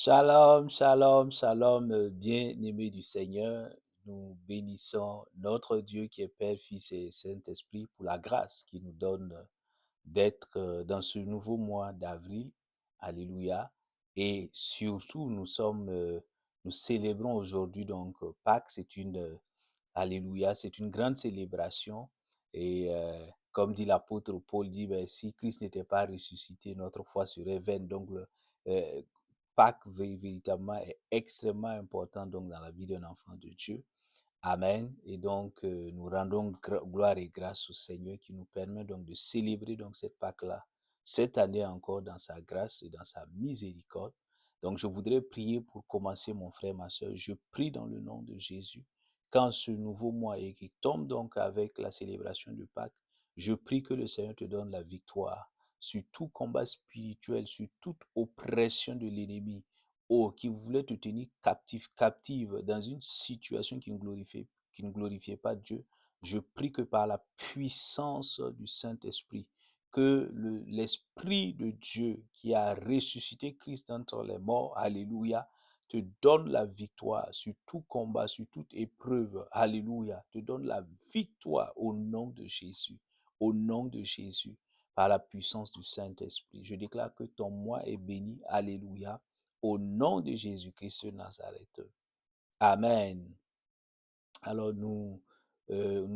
Shalom, shalom, shalom, bien-aimés du Seigneur. Nous bénissons notre Dieu qui est Père, Fils et Saint-Esprit pour la grâce qu'il nous donne d'être dans ce nouveau mois d'avril. Alléluia. Et surtout, nous célébrons aujourd'hui donc Pâques. Alléluia, c'est une grande célébration. Et comme dit l'apôtre Paul, dit, ben, si Christ n'était pas ressuscité, notre foi serait vaine. Donc, euh, Pâques, véritablement, est extrêmement important donc, dans la vie d'un enfant de Dieu. Amen. Et donc, nous rendons gloire et grâce au Seigneur qui nous permet donc de célébrer donc cette Pâque-là, cette année encore dans sa grâce et dans sa miséricorde. Donc, je voudrais prier pour commencer, mon frère, ma soeur. Je prie dans le nom de Jésus. Quand ce nouveau mois et qui tombe donc avec la célébration de Pâques, je prie que le Seigneur te donne la victoire sur tout combat spirituel, sur toute oppression de l'ennemi, oh, qui voulait te tenir captive dans une situation qui ne glorifiait pas Dieu. Je prie que par la puissance du Saint-Esprit, que l'Esprit de Dieu qui a ressuscité Christ entre les morts, alléluia, te donne la victoire sur tout combat, sur toute épreuve, alléluia, te donne la victoire au nom de Jésus, au nom de Jésus, par la puissance du Saint-Esprit. Je déclare que ton mois est béni, alléluia, au nom de Jésus-Christ de Nazareth. Amen. Alors nous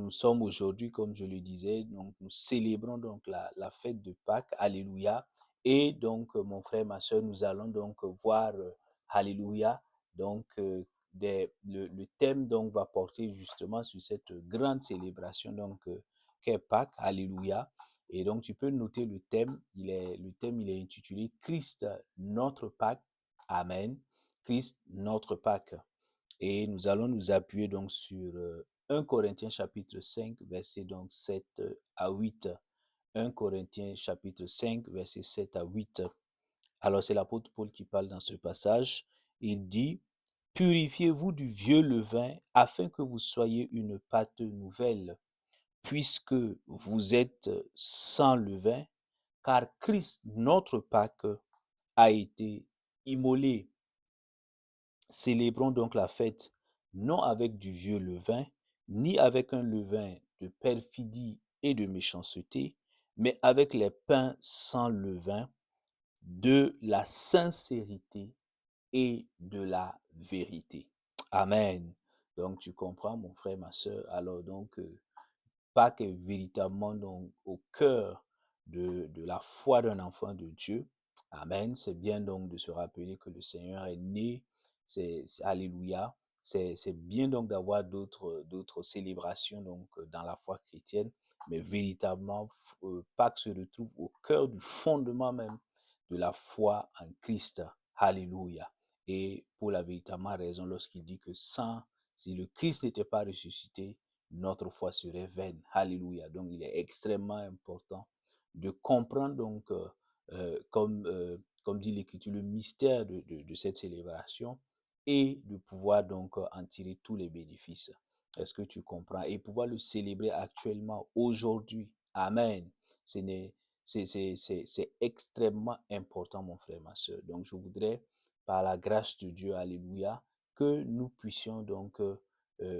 sommes aujourd'hui, comme je le disais, donc nous célébrons donc la fête de Pâques, alléluia. Et donc, mon frère, ma soeur, nous allons donc voir, alléluia, donc le thème donc va porter justement sur cette grande célébration donc qu'est Pâques, alléluia. Et donc, tu peux noter le thème, il est intitulé Christ, notre Pâques, Amen. Christ, notre Pâques. Et nous allons nous appuyer donc sur 1 Corinthiens chapitre 5, verset donc 7 à 8. 1 Corinthiens chapitre 5, verset 7 à 8. Alors c'est l'apôtre Paul qui parle dans ce passage. Il dit, purifiez-vous du vieux levain afin que vous soyez une pâte nouvelle, puisque vous êtes sans levain, car Christ, notre Pâque, a été immolé. Célébrons donc la fête, non avec du vieux levain, ni avec un levain de perfidie et de méchanceté, mais avec les pains sans levain, de la sincérité et de la vérité. Amen. Donc tu comprends, mon frère, ma soeur. Alors donc, Pâques est véritablement donc au cœur de la foi d'un enfant de Dieu. Amen. C'est bien donc de se rappeler que le Seigneur est né. Alléluia. C'est bien donc d'avoir d'autres célébrations donc dans la foi chrétienne, mais véritablement Pâques se retrouve au cœur du fondement même de la foi en Christ. Alléluia. Et pour la véritable raison, lorsqu'il dit que si le Christ n'était pas ressuscité, notre foi serait vaine. Alléluia. Donc, il est extrêmement important de comprendre, donc, comme dit l'Écriture, le mystère de cette célébration et de pouvoir donc en tirer tous les bénéfices. Est-ce que tu comprends? Et pouvoir le célébrer actuellement, aujourd'hui. Amen. C'est extrêmement important, mon frère, ma soeur. Donc, je voudrais, par la grâce de Dieu, alléluia, que nous puissions donc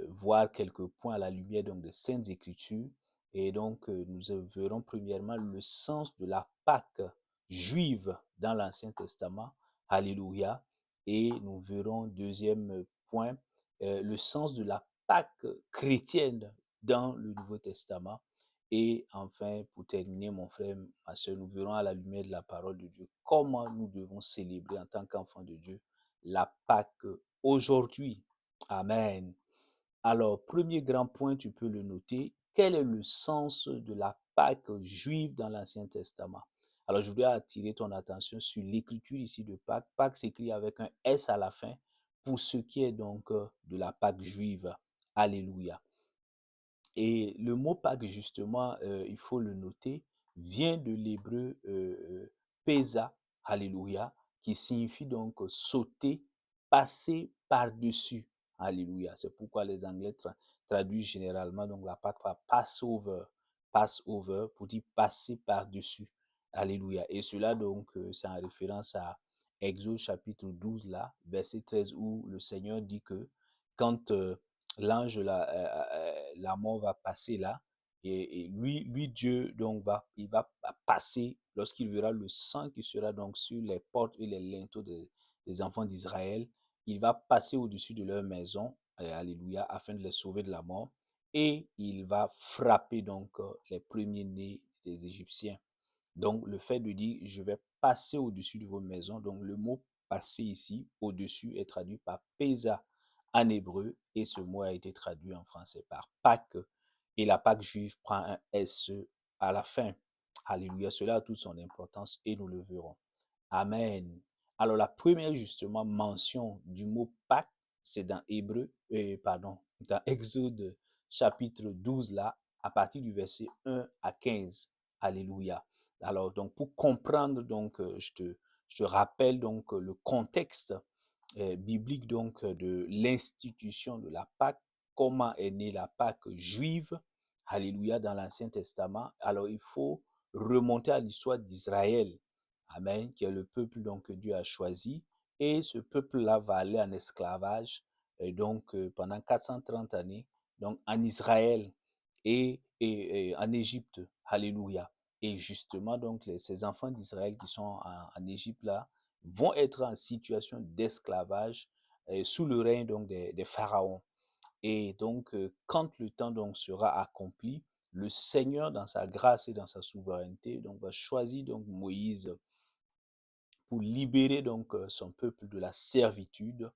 voir quelques points à la lumière donc des Saintes Écritures. Et donc, nous verrons premièrement le sens de la Pâque juive dans l'Ancien Testament. Alléluia. Et nous verrons, deuxième point, le sens de la Pâque chrétienne dans le Nouveau Testament. Et enfin, pour terminer, mon frère, ma soeur, nous verrons à la lumière de la parole de Dieu comment nous devons célébrer en tant qu'enfants de Dieu la Pâque aujourd'hui. Amen. Alors, premier grand point, tu peux le noter. Quel est le sens de la Pâque juive dans l'Ancien Testament? Alors, je voudrais attirer ton attention sur l'écriture ici de Pâques. Pâques s'écrit avec un S à la fin pour ce qui est donc de la Pâque juive. Alléluia. Et le mot Pâques, justement, il faut le noter, vient de l'hébreu Pesa, Alléluia, qui signifie donc sauter, passer par-dessus. Alléluia. C'est pourquoi les Anglais traduisent généralement donc la Pâque par Passover, Passover pour dire passer par-dessus. Alléluia. Et cela donc, c'est en référence Exode chapitre 12 là, verset 13, où le Seigneur dit que quand l'ange, la mort va passer là, et lui Dieu, donc il va passer, lorsqu'il verra le sang qui sera donc sur les portes et les linteaux des enfants d'Israël, il va passer au-dessus de leur maison, alléluia, afin de les sauver de la mort, et il va frapper donc les premiers-nés des Égyptiens. Donc, le fait de dire je vais passer au-dessus de vos maisons, donc le mot passer ici, au-dessus, est traduit par pesa en hébreu, et ce mot a été traduit en français par Pâques, et la Pâque juive prend un S à la fin. Alléluia, cela a toute son importance et nous le verrons. Amen. Alors, la première, justement, mention du mot Pâques, c'est dans Hébreu, pardon, dans Exode chapitre 12, là, à partir du verset 1 à 15. Alléluia. Alors, donc, pour comprendre, donc, je te rappelle donc le contexte biblique donc de l'institution de la Pâque, comment est née la Pâque juive, alléluia, dans l'Ancien Testament. Alors, il faut remonter à l'histoire d'Israël, amen, qui est le peuple donc que Dieu a choisi, et ce peuple-là va aller en esclavage, donc pendant 430 années, donc en Israël et en Égypte, alléluia. Et justement, donc, ces enfants d'Israël qui sont en Égypte là, vont être en situation d'esclavage sous le règne donc des pharaons. Et donc, quand le temps donc sera accompli, le Seigneur, dans sa grâce et dans sa souveraineté, donc va choisir donc Moïse pour libérer donc son peuple de la servitude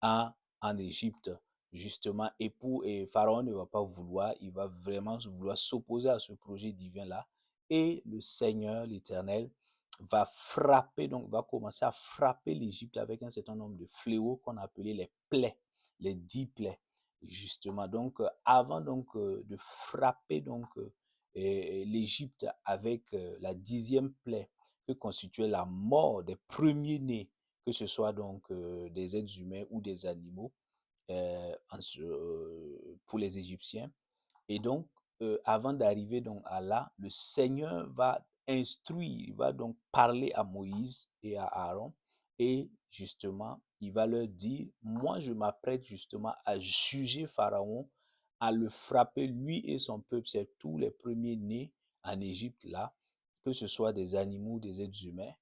en, en Égypte, justement. Et Pharaon ne va pas vouloir, il va vraiment vouloir s'opposer à ce projet divin-là. Et le Seigneur, l'Éternel, va frapper, donc va commencer à frapper l'Égypte avec un certain nombre de fléaux qu'on appelait les plaies, les 10 plaies, justement. Donc, avant donc de frapper donc l'Égypte avec la 10e plaie, que constituait la mort des premiers-nés, que ce soit donc des êtres humains ou des animaux, pour les Égyptiens. Et donc, avant d'arriver donc à là, le Seigneur va instruire, il va donc parler à Moïse et à Aaron, et justement, il va leur dire, moi je m'apprête justement à juger Pharaon, à le frapper, lui et son peuple, c'est tous les premiers-nés en Égypte là, que ce soit des animaux, des êtres humains,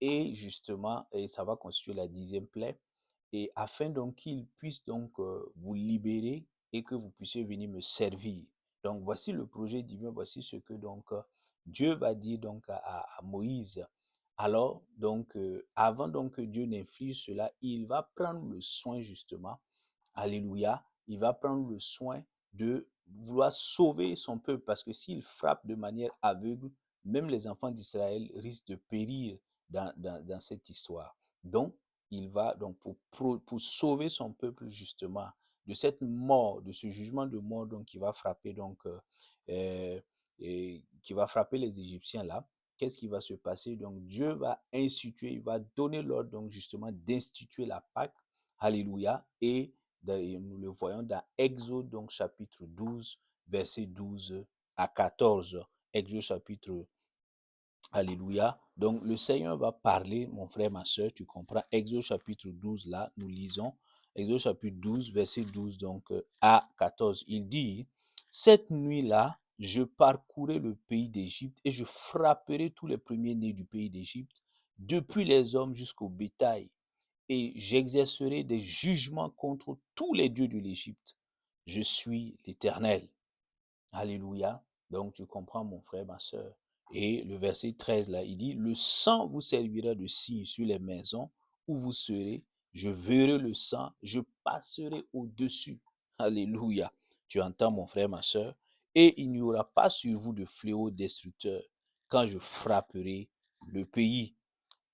et justement, et ça va constituer la 10e plaie, et afin donc qu'il puisse donc vous libérer et que vous puissiez venir me servir. Donc voici le projet divin, voici ce que donc Dieu va dire donc à Moïse. Alors donc avant donc que Dieu n'inflige cela, il va prendre le soin justement, alléluia, il va prendre le soin de vouloir sauver son peuple, parce que s'il frappe de manière aveugle, même les enfants d'Israël risquent de périr dans cette histoire. Donc il va donc pour sauver son peuple justement de cette mort, de ce jugement de mort donc qui va frapper donc et qui va frapper les Égyptiens là. Qu'est-ce qui va se passer? Donc Dieu va instituer, il va donner l'ordre donc justement d'instituer la Pâque, alléluia, et nous le voyons dans Exode donc chapitre 12 verset 12 à 14. Exode chapitre Alléluia. Donc, le Seigneur va parler, mon frère, ma soeur, tu comprends. Exode chapitre 12, là, nous lisons. Exode chapitre 12, verset 12, donc à 14. Il dit, cette nuit-là, je parcourai le pays d'Égypte et je frapperai tous les premiers-nés du pays d'Égypte, depuis les hommes jusqu'au bétail, et j'exercerai des jugements contre tous les dieux de l'Égypte. Je suis l'Éternel. Alléluia. Donc, tu comprends, mon frère, ma soeur. Et le verset 13, là, il dit, le sang vous servira de signe sur les maisons où vous serez. Je verrai le sang, je passerai au-dessus. Alléluia. Tu entends, mon frère, ma soeur. Et il n'y aura pas sur vous de fléau destructeur quand je frapperai le pays.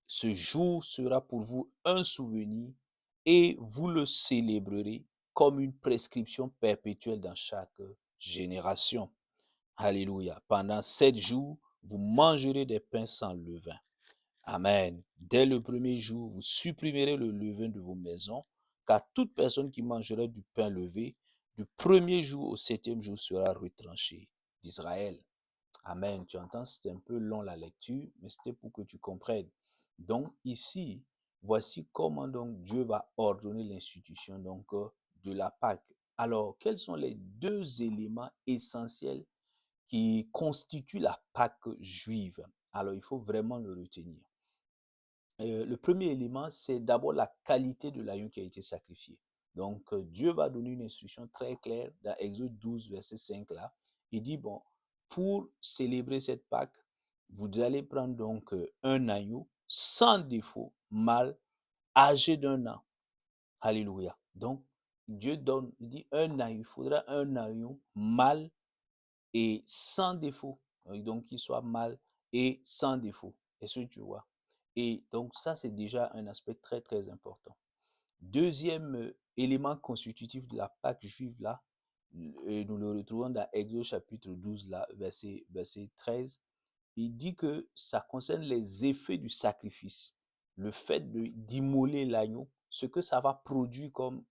Ce jour sera pour vous un souvenir et vous le célébrerez comme une prescription perpétuelle dans chaque génération. Alléluia. Pendant 7 jours, vous mangerez des pains sans levain. Amen. Dès le premier jour, vous supprimerez le levain de vos maisons, car toute personne qui mangera du pain levé, du premier jour au 7e jour, sera retranchée d'Israël. Amen. Tu entends, c'était un peu long la lecture, mais c'était pour que tu comprennes. Donc ici, voici comment donc Dieu va ordonner l'institution donc de la Pâque. Alors, quels sont les deux éléments essentiels qui constituent la Pâque juive? Alors, il faut vraiment le retenir. Le premier élément, c'est d'abord la qualité de l'agneau qui a été sacrifié. Donc, Dieu va donner une instruction très claire dans Exode 12, verset 5 là. Il dit, bon, pour célébrer cette Pâque, vous allez prendre donc un agneau sans défaut, mâle, âgé d'un an. Alléluia. Donc, Dieu donne, il dit un agneau, il faudra un agneau mâle et sans défaut. Donc, qu'il soit mâle et sans défaut. Est-ce que tu vois? Et donc, ça, c'est déjà un aspect très, très important. Deuxième élément constitutif de la Pâque juive, là, nous le retrouvons dans Exode chapitre 12, là, verset 13. Il dit que ça concerne les effets du sacrifice. Le fait d'immoler l'agneau, ce que ça va produire comme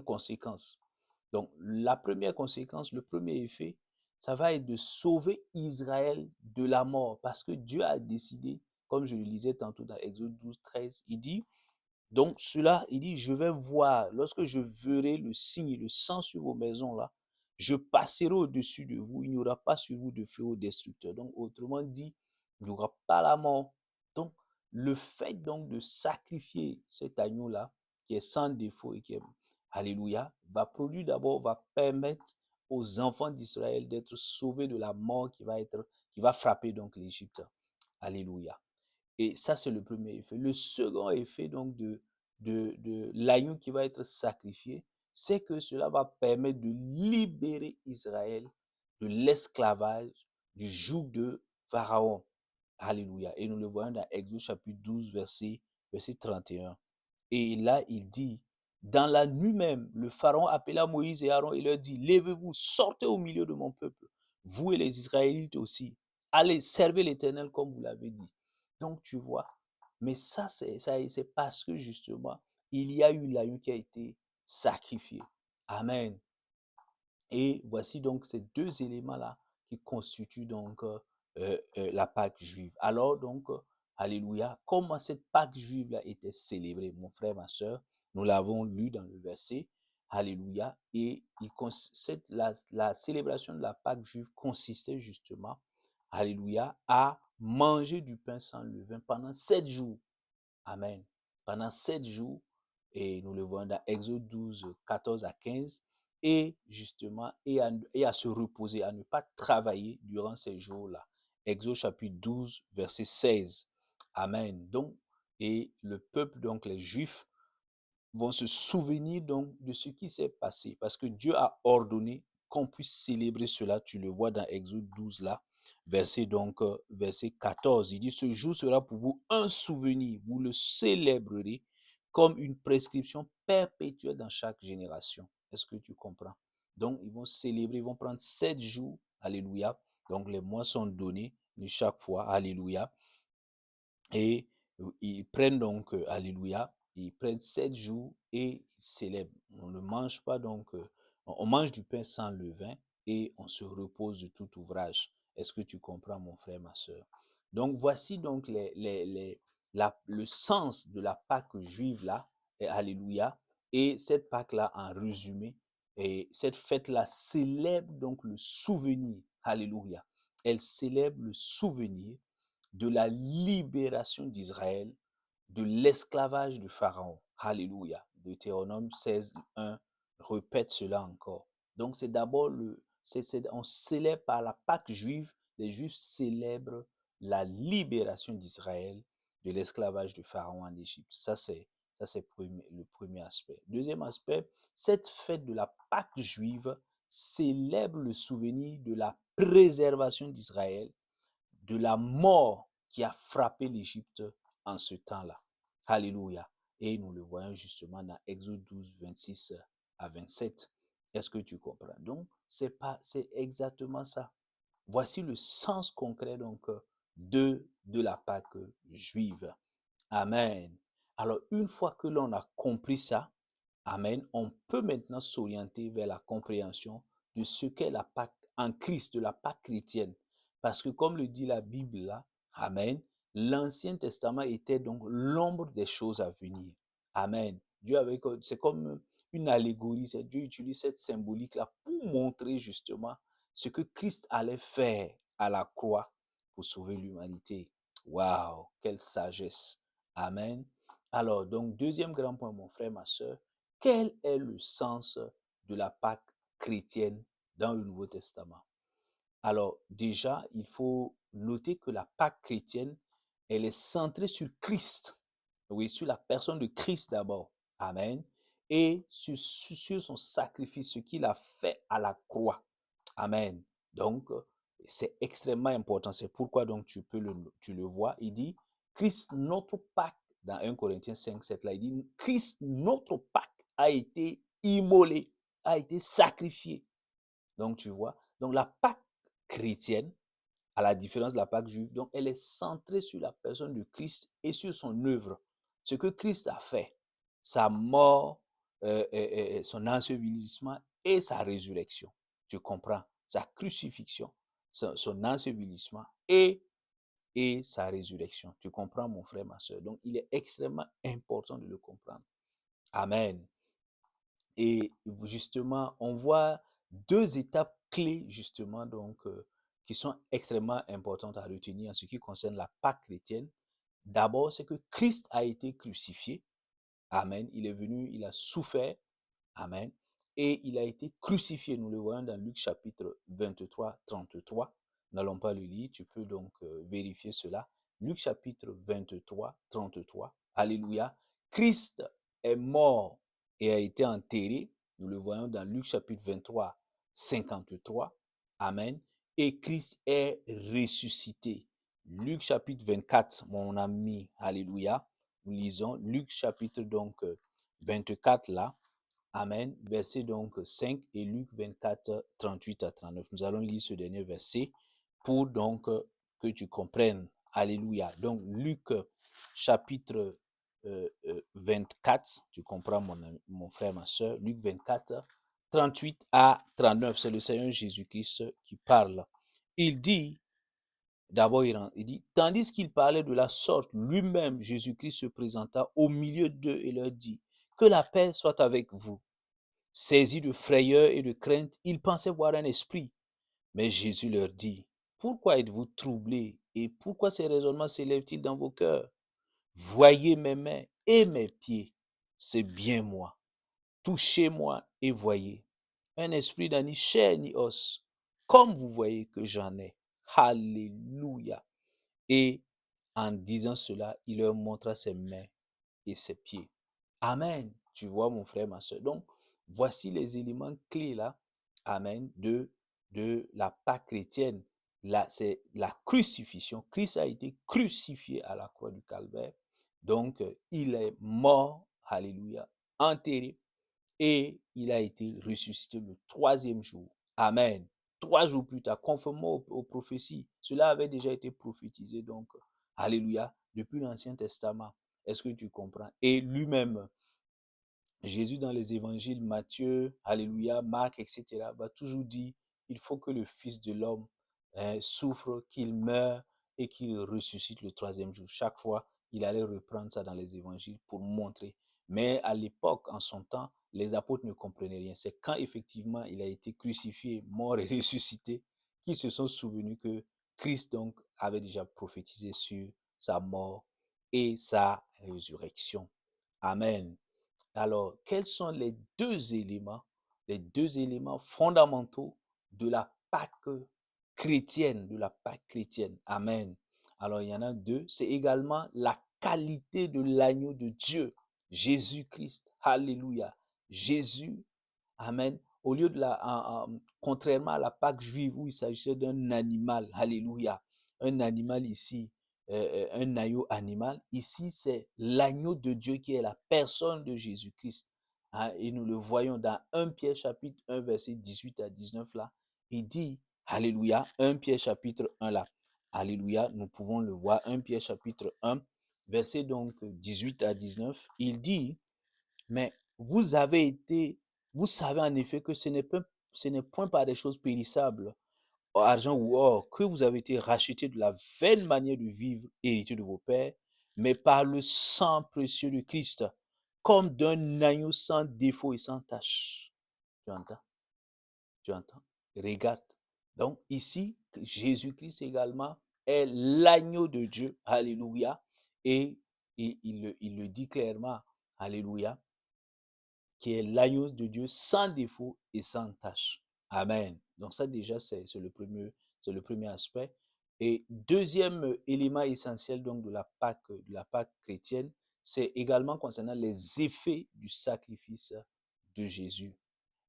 conséquence. Donc, la première conséquence, le premier effet, ça va être de sauver Israël de la mort parce que Dieu a décidé, comme je le lisais tantôt dans Exode 12, 13, il dit, donc cela, il dit, je vais voir, lorsque je verrai le signe, le sang sur vos maisons là, je passerai au-dessus de vous, il n'y aura pas sur vous de fléau destructeur. Donc, autrement dit, il n'y aura pas la mort. Donc, le fait donc de sacrifier cet agneau-là, qui est sans défaut et qui est, alléluia, va produire d'abord, va permettre aux enfants d'Israël d'être sauvés de la mort qui va frapper donc l'Égypte. Alléluia. Et ça, c'est le premier effet. Le second effet donc de l'agneau qui va être sacrifié, c'est que cela va permettre de libérer Israël de l'esclavage, du joug de Pharaon. Alléluia. Et nous le voyons dans Exode chapitre 12, verset 31. Et là, il dit, dans la nuit même, le Pharaon appela Moïse et Aaron et leur dit, lèvez-vous, sortez au milieu de mon peuple, vous et les Israélites aussi. Allez, servez l'Éternel comme vous l'avez dit. Donc, tu vois, mais ça, c'est parce que justement, il y a eu l'agneau qui a été sacrifié. Amen. Et voici donc ces deux éléments-là qui constituent donc la Pâque juive. Alors donc, alléluia, comment cette Pâque juive-là était célébrée, mon frère, ma soeur, nous l'avons lu dans le verset, alléluia, et la célébration de la Pâque juive consistait justement, alléluia, à manger du pain sans levain pendant 7 jours. Amen. Pendant 7 jours, et nous le voyons dans Exode 12, 14 à 15, et justement, et à se reposer, à ne pas travailler durant ces jours-là. Exode chapitre 12, verset 16. Amen. Donc, et le peuple, donc les Juifs, vont se souvenir donc de ce qui s'est passé parce que Dieu a ordonné qu'on puisse célébrer cela. Tu le vois dans Exode 12 là, verset 14. Il dit, ce jour sera pour vous un souvenir. Vous le célébrerez comme une prescription perpétuelle dans chaque génération. Est-ce que tu comprends? Donc, ils vont célébrer, ils vont prendre 7 jours. Alléluia. Donc, les mois sont donnés de chaque fois. Alléluia. Et ils prennent donc, alléluia, ils prennent 7 jours et ils célèbrent. On ne mange pas donc, on mange du pain sans levain et on se repose de tout ouvrage. Est-ce que tu comprends, mon frère, ma soeur? Donc, voici donc le sens de la Pâque juive là, et alléluia. Et cette Pâque là, en résumé, et cette fête-là célèbre donc le souvenir, alléluia. Elle célèbre le souvenir de la libération d'Israël de l'esclavage du Pharaon. Alléluia. Deutéronome 16, 1 répète cela encore. Donc c'est d'abord on célèbre par la Pâque juive, les Juifs célèbrent la libération d'Israël de l'esclavage du Pharaon en Égypte. Ça c'est le premier aspect. Deuxième aspect, cette fête de la Pâque juive célèbre le souvenir de la préservation d'Israël de la mort qui a frappé l'Égypte en ce temps-là. Alléluia. Et nous le voyons justement dans Exode 12, 26 à 27. Est-ce que tu comprends? Donc, c'est exactement ça. Voici le sens concret donc de la Pâque juive. Amen. Alors, une fois que l'on a compris ça, amen, on peut maintenant s'orienter vers la compréhension de ce qu'est la Pâque en Christ, de la Pâque chrétienne. Parce que comme le dit la Bible là, amen, L'Ancien Testament était donc l'ombre des choses à venir. Amen. Dieu avait, c'est comme une allégorie. Dieu utilise cette symbolique-là pour montrer justement ce que Christ allait faire à la croix pour sauver l'humanité. Waouh, quelle sagesse. Amen. Alors, donc, deuxième grand point, mon frère, ma soeur, quel est le sens de la Pâque chrétienne dans le Nouveau Testament? Alors, déjà, il faut noter que la Pâque chrétienne, elle est centrée sur Christ. Oui, sur la personne de Christ d'abord. Amen. Et sur son sacrifice, ce qu'il a fait à la croix. Amen. Donc, c'est extrêmement important. C'est pourquoi donc tu le vois. Il dit, Christ, notre Pâque, dans 1 Corinthiens 5, 7, là, il dit, Christ, notre Pâque, a été immolé, a été sacrifié. Donc, tu vois. Donc, la Pâque chrétienne, à la différence de la Pâque juive, donc elle est centrée sur la personne de Christ et sur son œuvre. Ce que Christ a fait, sa mort, son ensevelissement et sa résurrection. Tu comprends? Sa crucifixion, son ensevelissement et sa résurrection. Tu comprends, mon frère, ma soeur? Donc, il est extrêmement important de le comprendre. Amen. Et justement, on voit deux étapes clés, justement, donc, qui sont extrêmement importantes à retenir en ce qui concerne la Pâque chrétienne. D'abord, c'est que Christ a été crucifié. Amen. Il est venu, il a souffert. Amen. Et il a été crucifié. Nous le voyons dans Luc chapitre 23, 33. N'allons pas le lire. Tu peux donc vérifier cela. Luc chapitre 23, 33. Alléluia. Christ est mort et a été enterré. Nous le voyons dans Luc chapitre 23, 53. Amen. Et Christ est ressuscité. Luc chapitre 24, mon ami. Alléluia. Nous lisons Luc chapitre donc 24 là. Amen. Verset donc 5 et Luc 24, 38 à 39. Nous allons lire ce dernier verset pour donc que tu comprennes. Alléluia. Donc Luc chapitre 24, tu comprends mon frère, ma soeur. Luc 24, 38 à 39. C'est le Seigneur Jésus-Christ qui parle. Il dit, d'abord il dit, tandis qu'il parlait de la sorte, lui-même, Jésus-Christ se présenta au milieu d'eux et leur dit, que la paix soit avec vous. Saisis de frayeur et de crainte, ils pensaient voir un esprit. Mais Jésus leur dit, pourquoi êtes-vous troublés et pourquoi ces raisonnements s'élèvent-ils dans vos cœurs? Voyez mes mains et mes pieds, c'est bien moi. Touchez-moi et voyez. Un esprit n'a ni chair ni os, comme vous voyez que j'en ai. Alléluia. Et en disant cela, il leur montra ses mains et ses pieds. Amen. Tu vois, mon frère, ma soeur. Donc, voici les éléments clés là, amen, de la Pâque chrétienne. Là, c'est la crucifixion. Christ a été crucifié à la croix du Calvaire. Donc, il est mort, alléluia, enterré, et il a été ressuscité le troisième jour. Amen. 3 jours plus tard, conformément aux prophéties. Cela avait déjà été prophétisé, donc, alléluia, depuis l'Ancien Testament. Est-ce que tu comprends? Et lui-même, Jésus dans les évangiles, Matthieu, Alléluia, Marc, etc., va toujours dire, il faut que le Fils de l'homme souffre, qu'il meure et qu'il ressuscite le troisième jour. Chaque fois, il allait reprendre ça dans les évangiles pour montrer. Mais à l'époque, en son temps, les apôtres ne comprenaient rien. C'est quand effectivement il a été crucifié, mort et ressuscité, qu'ils se sont souvenus que Christ donc avait déjà prophétisé sur sa mort et sa résurrection. Amen. Alors, quels sont les deux éléments fondamentaux de la Pâque chrétienne, de la Pâque chrétienne? Amen. Alors, il y en a deux. C'est également la qualité de l'agneau de Dieu, Jésus-Christ. Alléluia. Jésus, amen. Au lieu de contrairement à la Pâque juive où il s'agissait d'un animal, alléluia, un animal ici, un agneau animal. Ici, c'est l'agneau de Dieu qui est la personne de Jésus-Christ. Hein, et nous le voyons dans 1 Pierre chapitre 1, verset 18 à 19 là. Il dit, alléluia, 1 Pierre chapitre 1 là. Alléluia, nous pouvons le voir, 1 Pierre chapitre 1, verset donc 18 à 19. Il dit, mais vous savez en effet que ce n'est point par des choses périssables argent ou or, que vous avez été rachetés de la vaine manière de vivre héritée de vos pères, mais par le sang précieux de Christ, comme d'un agneau sans défaut et sans tache. Tu entends? Tu entends? Regarde. Donc ici, Jésus-Christ également est l'agneau de Dieu. Alléluia. Et il le dit clairement. Alléluia. Qui est l'agneau de Dieu sans défaut et sans tache. Amen. Donc ça déjà, c'est le premier aspect. Et deuxième élément essentiel donc de la Pâque chrétienne, c'est également concernant les effets du sacrifice de Jésus.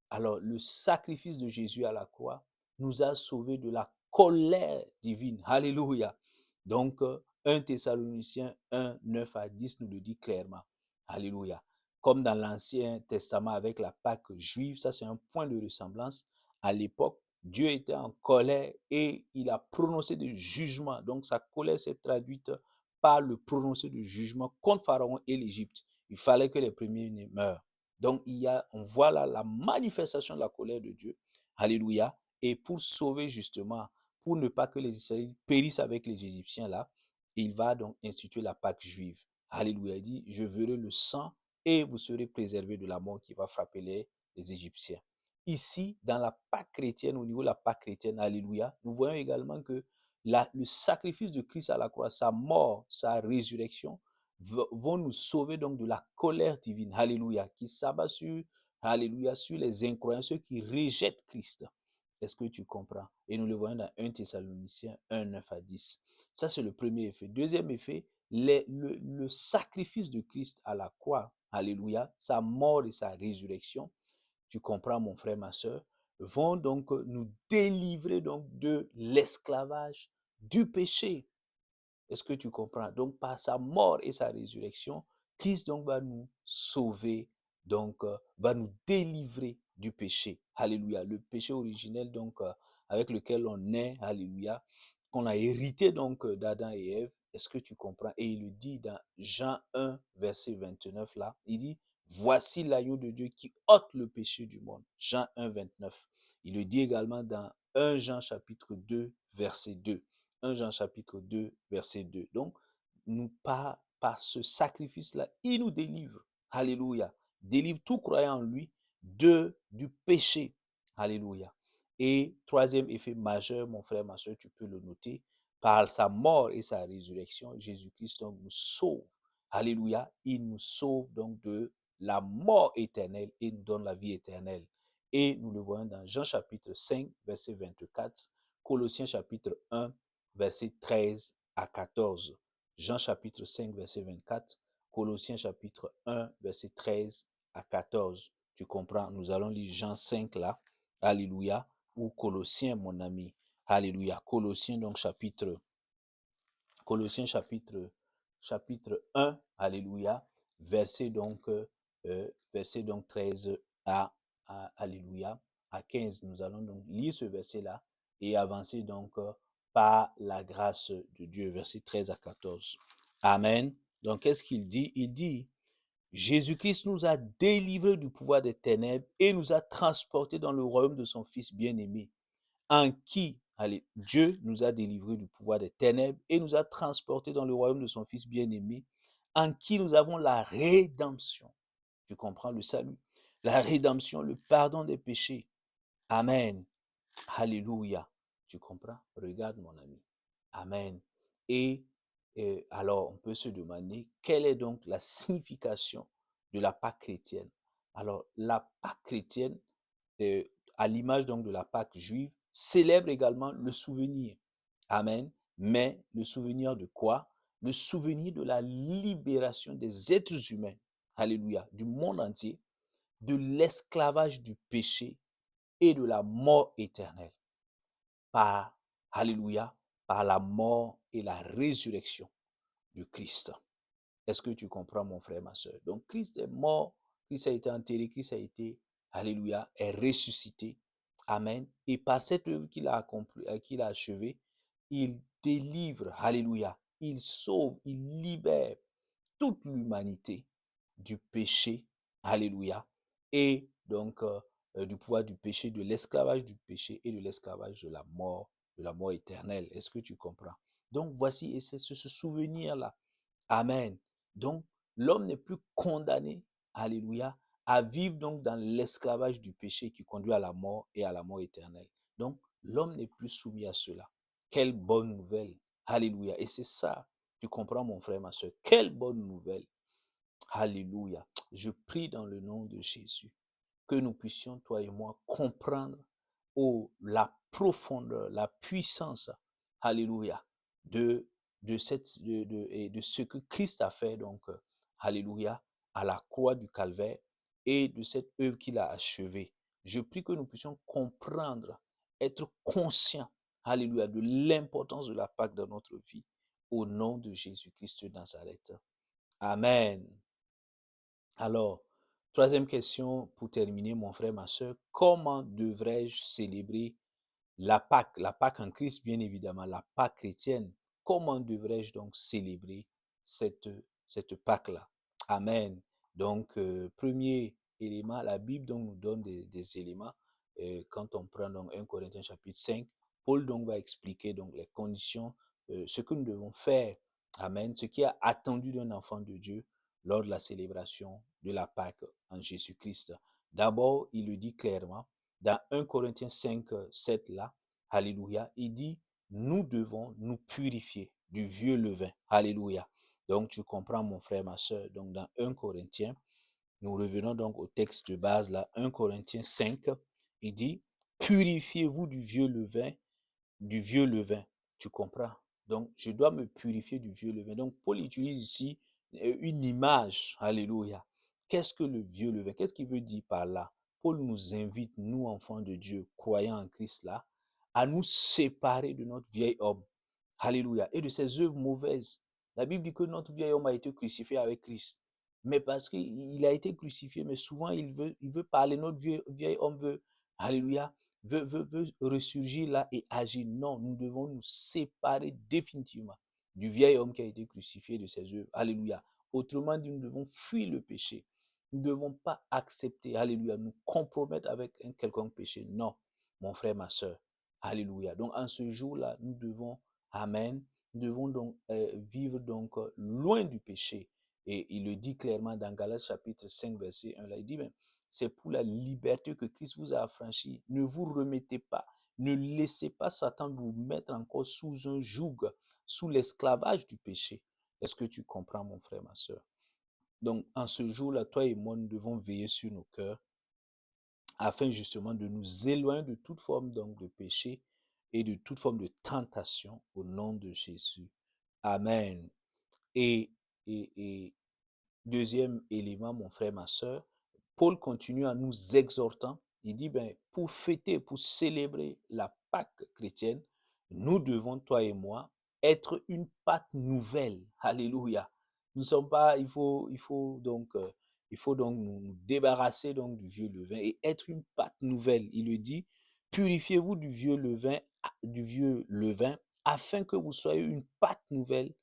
Alors, le sacrifice de Jésus à la croix nous a sauvés de la colère divine. Alléluia. Donc, 1 Thessaloniciens 1, 9 à 10 nous le dit clairement. Alléluia. Comme dans l'Ancien Testament avec la Pâque juive, ça c'est un point de ressemblance. À l'époque, Dieu était en colère et il a prononcé des jugements. Donc, sa colère s'est traduite par le prononcé de jugement contre Pharaon et l'Égypte. Il fallait que les premiers-nés meurent. Donc, on voit là la manifestation de la colère de Dieu. Alléluia. Et pour sauver justement, pour ne pas que les Israélites périssent avec les Égyptiens là, il va donc instituer la Pâque juive. Alléluia. Il dit, je verrai le sang et vous serez préservés de la mort qui va frapper les Égyptiens. Ici, dans la Pâque chrétienne, au niveau de la Pâque chrétienne, alléluia, nous voyons également que le sacrifice de Christ à la croix, sa mort, sa résurrection, vont nous sauver donc de la colère divine, alléluia, qui s'abat sur, alléluia, sur les incroyants, ceux qui rejettent Christ. Est-ce que tu comprends? Et nous le voyons dans 1 Thessaloniciens 1, 9 à 10. Ça, c'est le premier effet. Deuxième effet, le sacrifice de Christ à la croix, alléluia, sa mort et sa résurrection, tu comprends mon frère, ma soeur, vont donc nous délivrer donc de l'esclavage du péché. Est-ce que tu comprends? Donc, par sa mort et sa résurrection, Christ donc va nous sauver, donc va nous délivrer du péché. Alléluia. Le péché originel, donc, avec lequel on est, alléluia, qu'on a hérité donc d'Adam et Ève. Est-ce que tu comprends? Et il le dit dans Jean 1, verset 29 là. Il dit, voici l'agneau de Dieu qui ôte le péché du monde. Jean 1, 29. Il le dit également dans 1 Jean chapitre 2, verset 2. 1 Jean chapitre 2, verset 2. Donc, par ce sacrifice-là, il nous délivre. Alléluia. Délivre tout croyant en lui du péché. Alléluia. Et troisième effet majeur, mon frère, ma soeur, tu peux le noter, par sa mort et sa résurrection, Jésus-Christ nous sauve. Alléluia. Il nous sauve donc de la mort éternelle et nous donne la vie éternelle. Et nous le voyons dans Jean chapitre 5, verset 24, Colossiens chapitre 1, verset 13 à 14. Jean chapitre 5, verset 24. Colossiens chapitre 1, verset 13 à 14. Tu comprends? Nous allons lire Jean 5 là. Alléluia. Ou Colossiens, mon ami. Alléluia. Colossiens, donc Colossiens chapitre 1, alléluia, verset donc 13 alléluia, à 15. Nous allons donc lire ce verset-là et avancer donc par la grâce de Dieu, verset 13 à 14. Amen. Donc, qu'est-ce qu'il dit? Il dit, Jésus-Christ nous a délivrés du pouvoir des ténèbres et nous a transportés dans le royaume de son Fils bien-aimé en qui, allez, Dieu nous a délivrés du pouvoir des ténèbres et nous a transportés dans le royaume de son Fils bien-aimé, en qui nous avons la rédemption. Tu comprends le salut? La rédemption, le pardon des péchés. Amen. Alléluia. Tu comprends? Regarde mon ami. Amen. Et alors, on peut se demander quelle est donc la signification de la Pâque chrétienne. Alors, la Pâque chrétienne, euh, à l'image donc de la Pâque juive, célèbre également le souvenir. Amen. Mais le souvenir de quoi? Le souvenir de la libération des êtres humains. Alléluia. Du monde entier, de l'esclavage du péché et de la mort éternelle. Par, alléluia, par la mort et la résurrection de Christ. Est-ce que tu comprends, mon frère, ma soeur? Donc, Christ est mort, Christ a été enterré, Christ a été, alléluia, est ressuscité. Amen. Et par cette œuvre qu'il a accomplie, qu'il a achevée, il délivre, alléluia, il sauve, il libère toute l'humanité du péché, alléluia, et donc du pouvoir du péché, de l'esclavage du péché et de l'esclavage de la mort éternelle. Est-ce que tu comprends? Donc voici, et c'est ce souvenir-là. Amen. Donc, l'homme n'est plus condamné, alléluia, à vivre donc dans l'esclavage du péché qui conduit à la mort et à la mort éternelle. Donc, l'homme n'est plus soumis à cela. Quelle bonne nouvelle. Alléluia. Et c'est ça, tu comprends mon frère, ma soeur. Quelle bonne nouvelle. Alléluia. Je prie dans le nom de Jésus que nous puissions, toi et moi, comprendre la profondeur, la puissance, alléluia, de, de ce que Christ a fait, donc, alléluia, à la croix du calvaire et de cette œuvre qu'il a achevée. Je prie que nous puissions comprendre, être conscients, alléluia, de l'importance de la Pâque dans notre vie, au nom de Jésus-Christ de Nazareth. Amen. Alors, troisième question pour terminer, mon frère, ma soeur, comment devrais-je célébrer la Pâque en Christ, bien évidemment, la Pâque chrétienne? Comment devrais-je donc célébrer cette, cette Pâque-là? Amen. Donc, premier élément, la Bible donc, nous donne des éléments. Quand on prend donc 1 Corinthiens chapitre 5, Paul donc va expliquer donc les conditions, ce que nous devons faire. Amen. Ce qui est attendu d'un enfant de Dieu lors de la célébration de la Pâque en Jésus-Christ. D'abord, il le dit clairement, dans 1 Corinthiens 5, 7 là, alléluia, il dit, nous devons nous purifier du vieux levain. Alléluia. Donc, tu comprends, mon frère, ma soeur. Donc, dans 1 Corinthiens, nous revenons donc au texte de base, là, 1 Corinthiens 5, il dit, purifiez-vous du vieux levain. Tu comprends? Donc, je dois me purifier du vieux levain. Donc, Paul utilise ici une image. Alléluia. Qu'est-ce que le vieux levain? Qu'est-ce qu'il veut dire par là? Paul nous invite, nous, enfants de Dieu, croyants en Christ, là, à nous séparer de notre vieil homme. Alléluia. Et de ses œuvres mauvaises. La Bible dit que notre vieil homme a été crucifié avec Christ. Mais parce qu'il a été crucifié, mais souvent il veut parler, notre vieil homme veut, alléluia, veut ressurgir là et agir. Non, nous devons nous séparer définitivement du vieil homme qui a été crucifié, de ses œuvres. Alléluia. Autrement dit, nous devons fuir le péché. Nous ne devons pas accepter, alléluia, nous compromettre avec un quelconque péché. Non, mon frère, ma soeur. Alléluia. Donc, en ce jour-là, nous devons, amen, nous devons donc vivre donc loin du péché. Et il le dit clairement dans Galates chapitre 5, verset 1. Là, il dit, mais c'est pour la liberté que Christ vous a affranchi. Ne vous remettez pas. Ne laissez pas Satan vous mettre encore sous un joug, sous l'esclavage du péché. Est-ce que tu comprends, mon frère, ma soeur? Donc, en ce jour-là, toi et moi, nous devons veiller sur nos cœurs afin justement de nous éloigner de toute forme donc, de péché et de toute forme de tentation au nom de Jésus. Amen. Et, et deuxième élément, mon frère, ma soeur, Paul continue en nous exhortant. Il dit, ben, pour fêter, pour célébrer la Pâque chrétienne, nous devons, toi et moi, être une Pâque nouvelle. Alléluia. Nous ne sommes pas, il faut donc nous débarrasser donc du vieux levain et être une Pâque nouvelle. Il le dit, purifiez-vous du vieux levain, afin que vous soyez une Pâque nouvelle,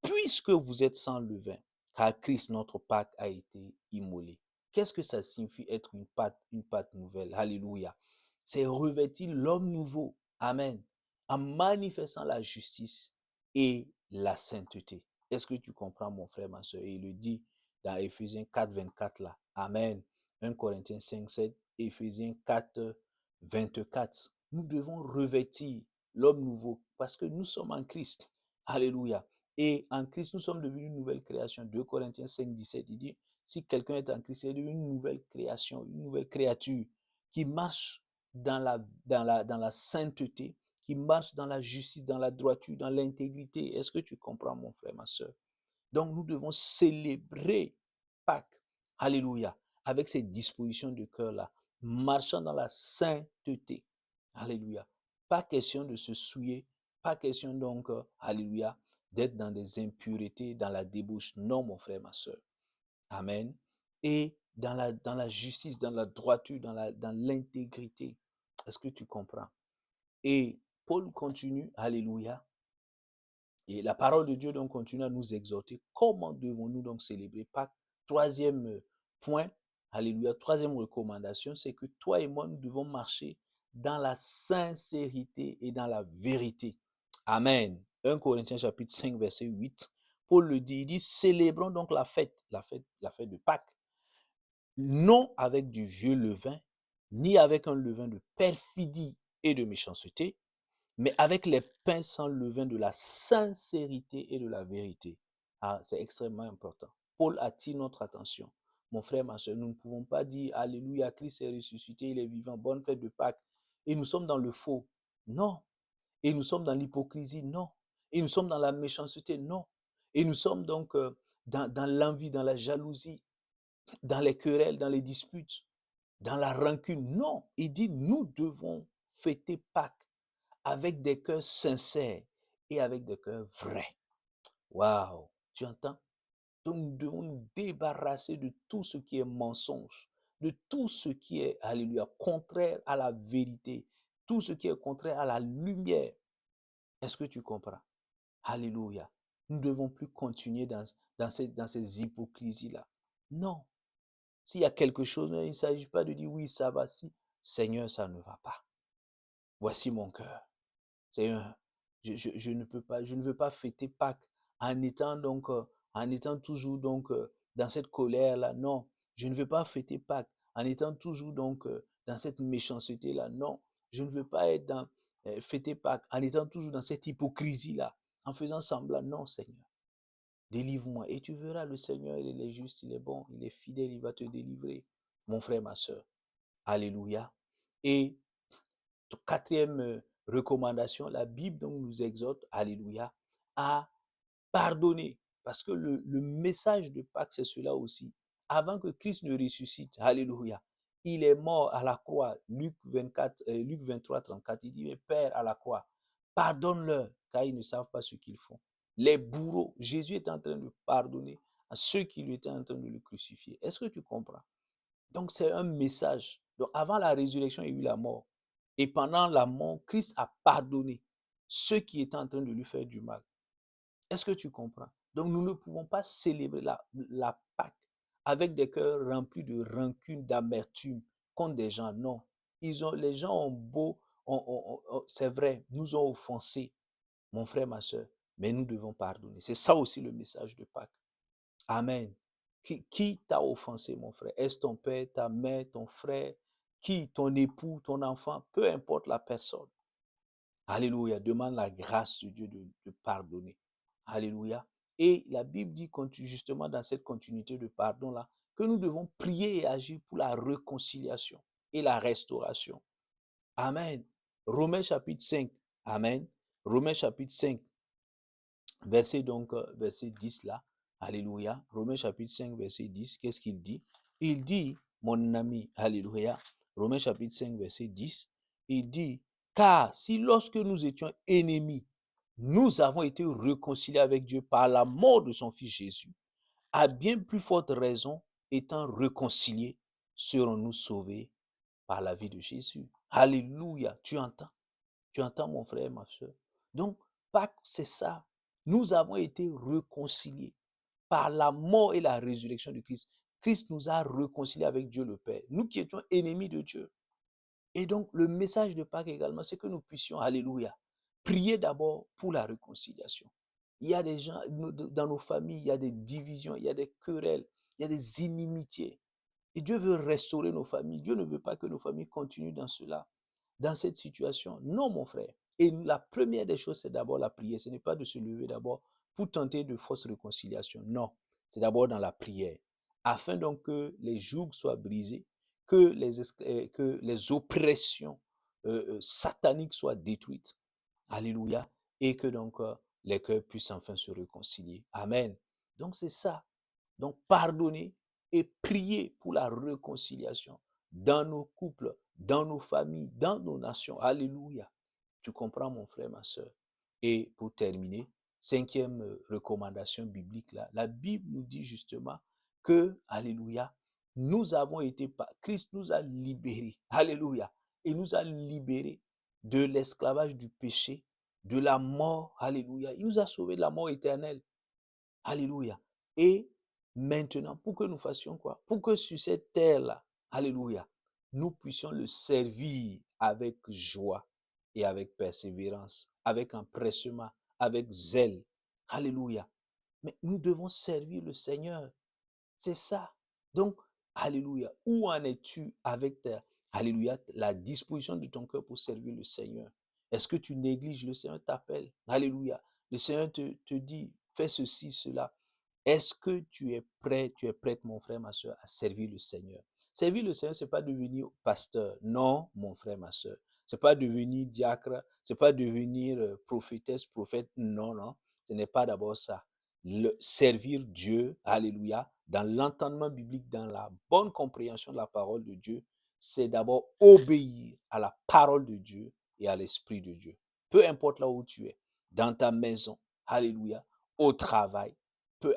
puisque vous êtes sans levain, car Christ, notre Pâque, a été immolé. Qu'est-ce que ça signifie être une Pâque nouvelle? Alléluia. C'est revêtir l'homme nouveau. Amen. En manifestant la justice et la sainteté. Est-ce que tu comprends, mon frère, ma soeur? Et il le dit dans Éphésiens 4, 24 là. Amen. 1 Corinthiens 5, 7, Éphésiens 4, 24. Nous devons revêtir l'homme nouveau parce que nous sommes en Christ. Alléluia. Et en Christ, nous sommes devenus une nouvelle création. 2 Corinthiens 5, 17, il dit, si quelqu'un est en Christ, il est devenu une nouvelle création, une nouvelle créature qui marche dans la sainteté, qui marche dans la justice, dans la droiture, dans l'intégrité. Est-ce que tu comprends, mon frère, ma soeur? Donc, nous devons célébrer Pâques. Alléluia. Avec ces dispositions de cœur-là, marchant dans la sainteté. Alléluia. Pas question de se souiller. Pas question donc, alléluia, d'être dans des impuretés, dans la débauche. Non, mon frère, ma soeur. Amen. Et dans la justice, dans la droiture, dans l'intégrité. Est-ce que tu comprends? Et Paul continue, alléluia. Et la parole de Dieu donc continue à nous exhorter. Comment devons-nous donc célébrer Pâques? Troisième point, Alléluia. Troisième recommandation, c'est que toi et moi, nous devons marcher dans la sincérité et dans la vérité. Amen. 1 Corinthiens chapitre 5, verset 8. Paul le dit, il dit, célébrons donc la fête de Pâques, non avec du vieux levain, ni avec un levain de perfidie et de méchanceté, mais avec les pains sans levain de la sincérité et de la vérité. Ah, c'est extrêmement important. Paul attire notre attention. Mon frère, ma soeur, nous ne pouvons pas dire Alléluia, Christ est ressuscité, il est vivant, bonne fête de Pâques. Et nous sommes dans le faux. Non. Et nous sommes dans l'hypocrisie. Non. Et nous sommes dans la méchanceté. Non. Et nous sommes donc dans l'envie, dans la jalousie, dans les querelles, dans les disputes, dans la rancune. Non. Il dit, nous devons fêter Pâques avec des cœurs sincères et avec des cœurs vrais. Waouh! Tu entends? Donc nous devons nous débarrasser de tout ce qui est mensonge, de tout ce qui est, alléluia, contraire à la vérité, tout ce qui est contraire à la lumière. Est-ce que tu comprends? Alléluia. Nous ne devons plus continuer dans ces hypocrisies-là. Non. S'il y a quelque chose, il ne s'agit pas de dire oui, ça va. Si, Seigneur, ça ne va pas. Voici mon cœur. C'est un, je ne peux pas, je ne veux pas fêter Pâques en étant toujours dans cette colère-là. Non, je ne veux pas fêter Pâques en étant toujours dans cette méchanceté-là. Non, je ne veux pas être fêter Pâques en étant toujours dans cette hypocrisie-là, en faisant semblant. Non, Seigneur, délivre-moi. Et tu verras, le Seigneur, il est juste, il est bon, il est fidèle, il va te délivrer, mon frère, ma soeur. Alléluia. Et quatrième recommandation, la Bible donc nous exhorte, alléluia, à pardonner. Parce que le message de Pâques, c'est cela aussi. Avant que Christ ne ressuscite, alléluia, il est mort à la croix. Luc 24, Luc 23, 34, il dit, mais Père, à la croix, pardonne-leur, car ils ne savent pas ce qu'ils font. Les bourreaux, Jésus est en train de pardonner à ceux qui lui étaient en train de le crucifier. Est-ce que tu comprends? Donc, c'est un message. Donc, avant la résurrection, il y a eu la mort. Et pendant la mort, Christ a pardonné ceux qui étaient en train de lui faire du mal. Est-ce que tu comprends? Donc, nous ne pouvons pas célébrer la Pâque avec des cœurs remplis de rancune, d'amertume contre des gens. Non. Les gens ont beau, c'est vrai, nous ont offensés, mon frère, ma soeur, mais nous devons pardonner. C'est ça aussi le message de Pâques. Amen. Qui t'a offensé, mon frère? Est-ce ton père, ta mère, ton frère? Qui? Ton époux, ton enfant? Peu importe la personne. Alléluia. Demande la grâce de Dieu de pardonner. Alléluia. Et la Bible dit justement dans cette continuité de pardon-là que nous devons prier et agir pour la réconciliation et la restauration. Amen. Romains chapitre 5. Amen. Romains chapitre 5. Verset 10 là. Alléluia. Romains chapitre 5, verset 10. Qu'est-ce qu'il dit? Il dit, mon ami, Alléluia. Romains chapitre 5, verset 10. Il dit, car si lorsque nous étions ennemis, nous avons été réconciliés avec Dieu par la mort de son Fils Jésus, à bien plus forte raison, étant réconciliés, serons-nous sauvés par la vie de Jésus. Alléluia. Tu entends? Tu entends, mon frère, ma soeur? Donc, Pâques, c'est ça. Nous avons été réconciliés par la mort et la résurrection de Christ. Christ nous a réconciliés avec Dieu le Père. Nous qui étions ennemis de Dieu. Et donc, le message de Pâques également, c'est que nous puissions, alléluia, prier d'abord pour la réconciliation. Il y a des gens, dans nos familles, il y a des divisions, il y a des querelles, il y a des inimitiés. Et Dieu veut restaurer nos familles. Dieu ne veut pas que nos familles continuent dans cela, dans cette situation. Non, mon frère. Et la première des choses, c'est d'abord la prière. Ce n'est pas de se lever d'abord pour tenter de fausses réconciliations. Non, c'est d'abord dans la prière. Afin donc que les jougs soient brisés, que les oppressions sataniques soient détruites. Alléluia. Et que donc les cœurs puissent enfin se réconcilier. Amen. Donc c'est ça. Donc pardonner et prier pour la réconciliation dans nos couples, dans nos familles, dans nos nations. Alléluia. Tu comprends, mon frère, ma soeur. Et pour terminer, cinquième recommandation biblique, là, la Bible nous dit justement que, alléluia, nous avons été, Christ nous a libérés, alléluia, et nous a libérés de l'esclavage du péché, de la mort, alléluia. Il nous a sauvés de la mort éternelle, alléluia. Et maintenant pour que nous fassions quoi? Pour que sur cette terre-là, alléluia, nous puissions le servir avec joie et avec persévérance, avec empressement, avec zèle. Alléluia. Mais nous devons servir le Seigneur. C'est ça. Donc, alléluia. Où en es-tu avec alléluia, la disposition de ton cœur pour servir le Seigneur? Est-ce que tu négliges? Le Seigneur t'appelle. Alléluia. Le Seigneur te dit, fais ceci, cela. Est-ce que tu es prête, mon frère, ma soeur, à servir le Seigneur? Servir le Seigneur, c'est pas devenir pasteur. Non, mon frère, ma soeur. C'est pas devenir diacre. C'est pas devenir prophétesse, prophète. Non, non. Ce n'est pas d'abord ça. Servir Dieu, alléluia, dans l'entendement biblique, dans la bonne compréhension de la parole de Dieu, c'est d'abord obéir à la parole de Dieu et à l'Esprit de Dieu. Peu importe là où tu es, dans ta maison, alléluia, au travail,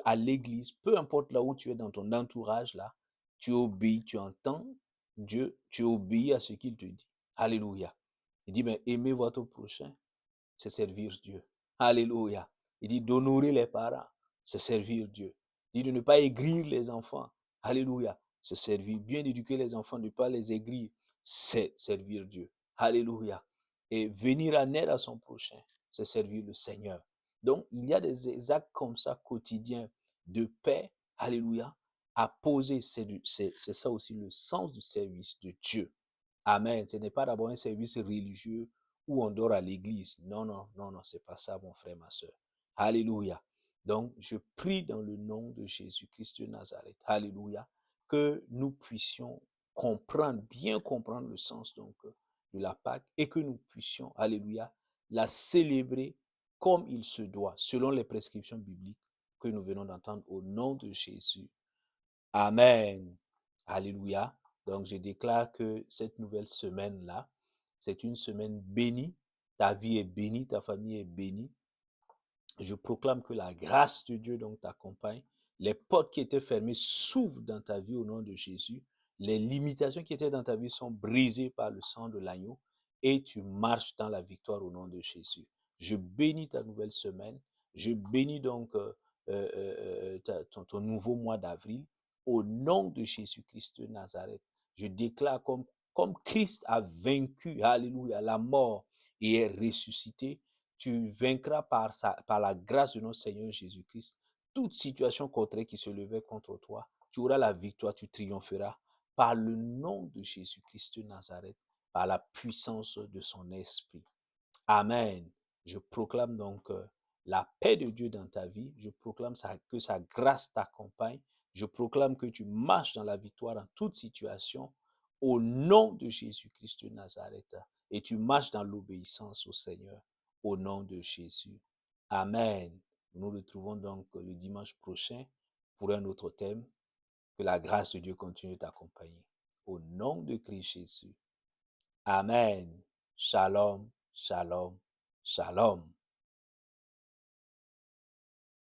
à l'église, peu importe là où tu es dans ton entourage, là, tu obéis, tu entends Dieu, tu obéis à ce qu'il te dit. Alléluia. Il dit, mais aimez votre prochain, c'est servir Dieu. Alléluia. Il dit d'honorer les parents, c'est servir Dieu. Il dit de ne pas aigrir les enfants. Alléluia. C'est servir. Bien éduquer les enfants, de ne pas les aigrir, c'est servir Dieu. Alléluia. Et venir en aide à son prochain, c'est servir le Seigneur. Donc, il y a des actes comme ça quotidiens de paix. Alléluia. À poser, c'est ça aussi le sens du service de Dieu. Amen. Ce n'est pas d'abord un service religieux où on dort à l'église. Non, non, non, non, c'est pas ça, mon frère, ma soeur. Alléluia. Donc, je prie dans le nom de Jésus-Christ de Nazareth. Alléluia. Que nous puissions comprendre, bien comprendre le sens donc de la Pâque et que nous puissions, alléluia, la célébrer comme il se doit, selon les prescriptions bibliques que nous venons d'entendre au nom de Jésus. Amen. Alléluia. Donc, je déclare que cette nouvelle semaine-là, c'est une semaine bénie. Ta vie est bénie, ta famille est bénie. Je proclame que la grâce de Dieu donc t'accompagne. Les portes qui étaient fermées s'ouvrent dans ta vie au nom de Jésus. Les limitations qui étaient dans ta vie sont brisées par le sang de l'agneau et tu marches dans la victoire au nom de Jésus. Je bénis ta nouvelle semaine. Je bénis donc ton nouveau mois d'avril au nom de Jésus-Christ de Nazareth. Je déclare comme Christ a vaincu, alléluia, la mort et est ressuscité, tu vaincras par la grâce de notre Seigneur Jésus-Christ toute situation contraire qui se levait contre toi. Tu auras la victoire, tu triompheras par le nom de Jésus-Christ de Nazareth, par la puissance de son esprit. Amen. Je proclame donc la paix de Dieu dans ta vie. Je proclame que sa grâce t'accompagne. Je proclame que tu marches dans la victoire en toute situation au nom de Jésus-Christ de Nazareth. Et tu marches dans l'obéissance au Seigneur au nom de Jésus. Amen. Nous nous retrouvons donc le dimanche prochain pour un autre thème. Que la grâce de Dieu continue de t'accompagner. Au nom de Christ Jésus. Amen. Shalom, shalom, shalom.